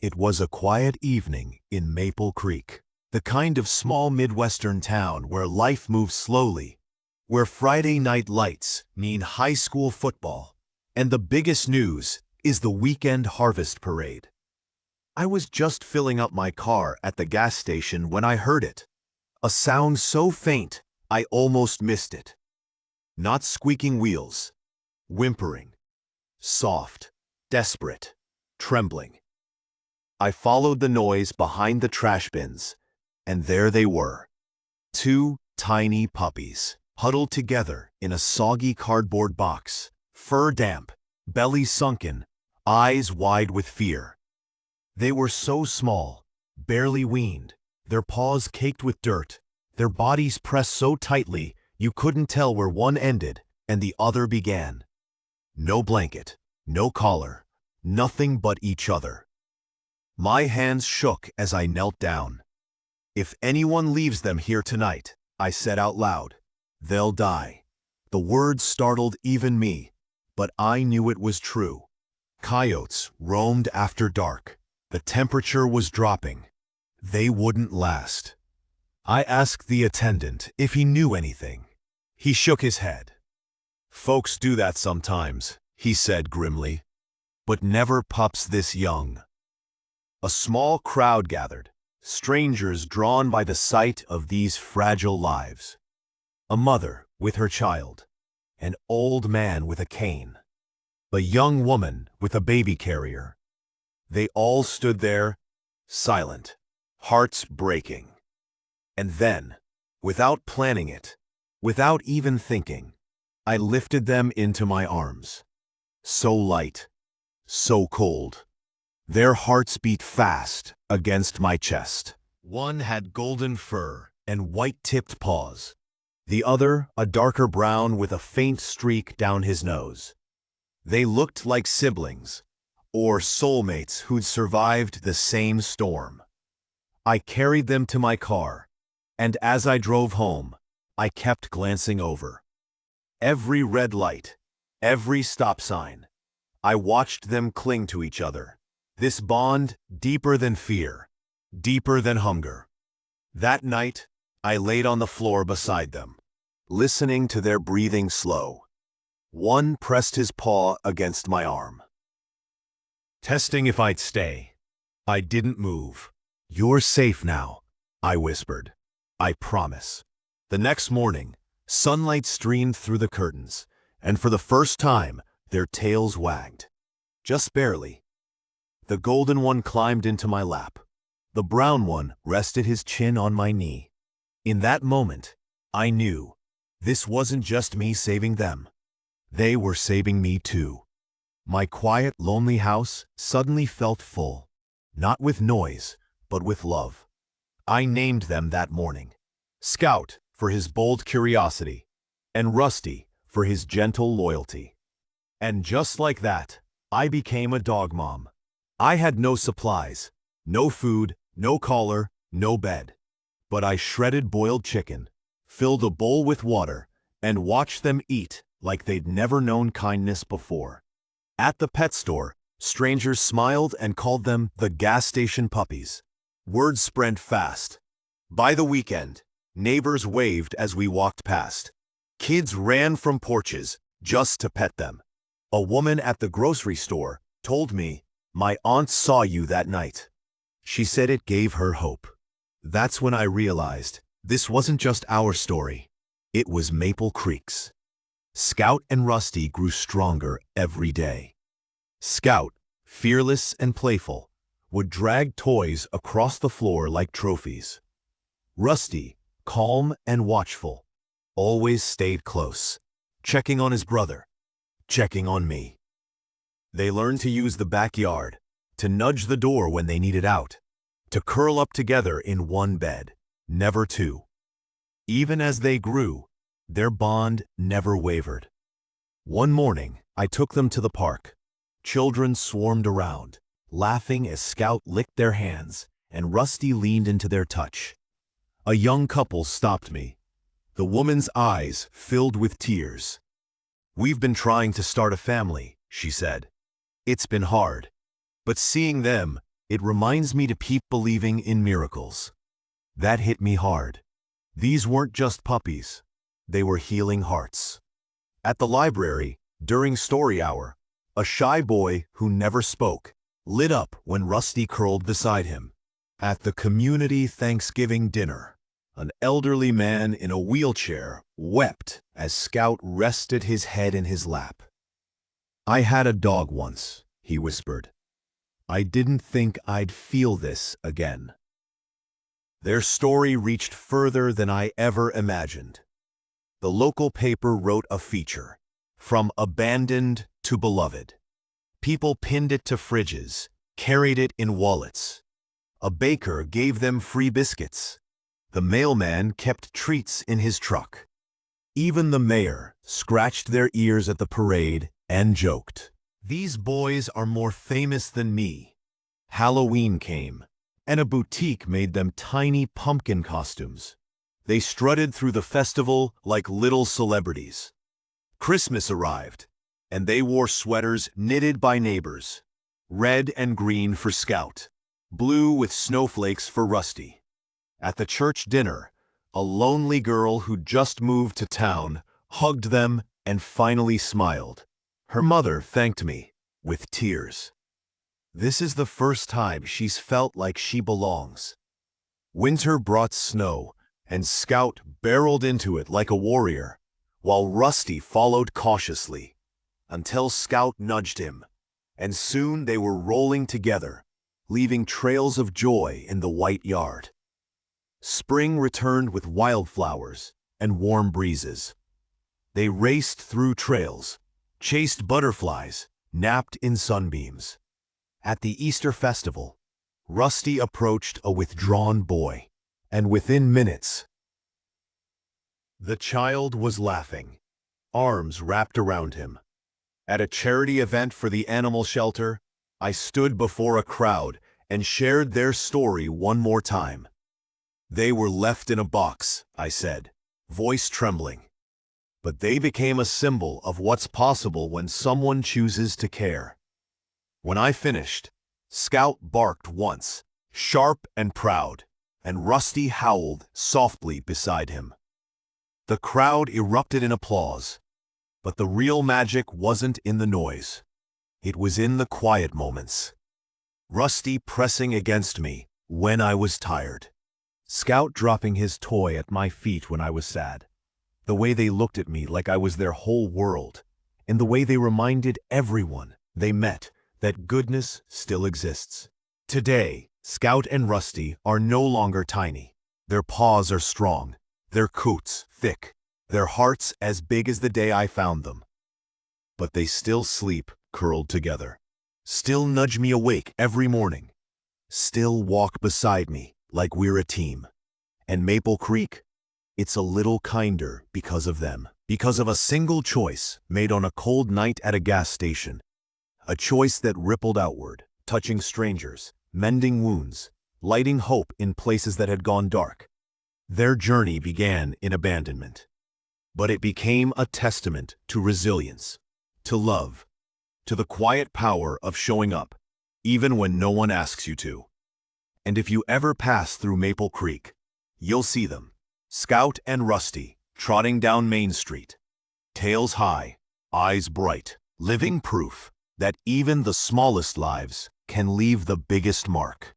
It was a quiet evening in Maple Creek, the kind of small Midwestern town where life moves slowly, where Friday night lights mean high school football, and the biggest news is the weekend harvest parade. I was just filling up my car at the gas station when I heard it. A sound so faint, I almost missed it. Not squeaking wheels, whimpering, soft, desperate, trembling. I followed the noise behind the trash bins, and there they were. Two tiny puppies, huddled together in a soggy cardboard box, fur damp, belly sunken, eyes wide with fear. They were so small, barely weaned, their paws caked with dirt, their bodies pressed so tightly you couldn't tell where one ended and the other began. No blanket, no collar, nothing but each other. My hands shook as I knelt down. If anyone leaves them here tonight, I said out loud, they'll die. The words startled even me, but I knew it was true. Coyotes roamed after dark. The temperature was dropping. They wouldn't last. I asked the attendant if he knew anything. He shook his head. Folks do that sometimes, he said grimly, but never pups this young. A small crowd gathered, strangers drawn by the sight of these fragile lives. A mother with her child, an old man with a cane, a young woman with a baby carrier. They all stood there, silent, hearts breaking. And then, without planning it, without even thinking, I lifted them into my arms. So light, so cold. Their hearts beat fast against my chest. One had golden fur and white-tipped paws. The other a darker brown with a faint streak down his nose. They looked like siblings, or soulmates who'd survived the same storm. I carried them to my car, and as I drove home, I kept glancing over. Every red light, every stop sign. I watched them cling to each other. This bond deeper than fear, deeper than hunger. That night, I laid on the floor beside them, listening to their breathing slow. One pressed his paw against my arm, testing if I'd stay. I didn't move. You're safe now, I whispered. I promise. The next morning, sunlight streamed through the curtains, and for the first time, their tails wagged. Just barely. The golden one climbed into my lap. The brown one rested his chin on my knee. In that moment, I knew this wasn't just me saving them. They were saving me too. My quiet, lonely house suddenly felt full, not with noise, but with love. I named them that morning. Scout for his bold curiosity, and Rusty for his gentle loyalty. And just like that, I became a dog mom. I had no supplies, no food, no collar, no bed. But I shredded boiled chicken, filled a bowl with water, and watched them eat like they'd never known kindness before. At the pet store, strangers smiled and called them the gas station puppies. Word spread fast. By the weekend, neighbors waved as we walked past. Kids ran from porches just to pet them. A woman at the grocery store told me, "My aunt saw you that night." She said it gave her hope. That's when I realized this wasn't just our story. It was Maple Creek's. Scout and Rusty grew stronger every day. Scout, fearless and playful, would drag toys across the floor like trophies. Rusty, calm and watchful, always stayed close, checking on his brother, checking on me. They learned to use the backyard, to nudge the door when they needed out, to curl up together in one bed, never two. Even as they grew, their bond never wavered. One morning, I took them to the park. Children swarmed around, laughing as Scout licked their hands and Rusty leaned into their touch. A young couple stopped me. The woman's eyes filled with tears. "We've been trying to start a family," she said. "It's been hard, but seeing them It reminds me to keep believing in miracles. That hit me hard. These weren't just puppies. They were healing hearts. At the library, during story hour, a shy boy who never spoke lit up when Rusty curled beside him. At the community Thanksgiving dinner, an elderly man in a wheelchair wept as Scout rested his head in his lap. "I had a dog once," he whispered. "I didn't think I'd feel this again." Their story reached further than I ever imagined. The local paper wrote a feature, "From Abandoned to Beloved." People pinned it to fridges, carried it in wallets. A baker gave them free biscuits. The mailman kept treats in his truck. Even the mayor scratched their ears at the parade and joked, "These boys are more famous than me." Halloween came, and a boutique made them tiny pumpkin costumes. They strutted through the festival like little celebrities. Christmas arrived, and they wore sweaters knitted by neighbors, red and green for Scout, blue with snowflakes for Rusty. At the church dinner, a lonely girl who just moved to town hugged them and finally smiled. Her mother thanked me with tears. This is the first time she's felt like she belongs. Winter brought snow, and Scout barreled into it like a warrior, while Rusty followed cautiously, until Scout nudged him, and soon they were rolling together, leaving trails of joy in the white yard. Spring returned with wildflowers and warm breezes. They raced through trails, chased butterflies, napped in sunbeams. At the Easter festival, Rusty approached a withdrawn boy, and within minutes, the child was laughing, arms wrapped around him. At a charity event for the animal shelter, I stood before a crowd and shared their story one more time. "They were left in a box," I said, voice trembling. "But they became a symbol of what's possible when someone chooses to care." When I finished, Scout barked once, sharp and proud, and Rusty howled softly beside him. The crowd erupted in applause, but the real magic wasn't in the noise. It was in the quiet moments. Rusty pressing against me when I was tired. Scout dropping his toy at my feet when I was sad. The way they looked at me like I was their whole world, and the way they reminded everyone they met that goodness still exists. Today, Scout and Rusty are no longer tiny. Their paws are strong, their coats thick, their hearts as big as the day I found them. But they still sleep curled together, still nudge me awake every morning, still walk beside me like we're a team. And Maple Creek, it's a little kinder because of them, because of a single choice made on a cold night at a gas station. A choice that rippled outward, touching strangers, mending wounds, lighting hope in places that had gone dark. Their journey began in abandonment, but it became a testament to resilience, to love, to the quiet power of showing up, even when no one asks you to. And if you ever pass through Maple Creek, you'll see them, Scout and Rusty, trotting down Main Street, tails high, eyes bright, living proof that even the smallest lives can leave the biggest mark.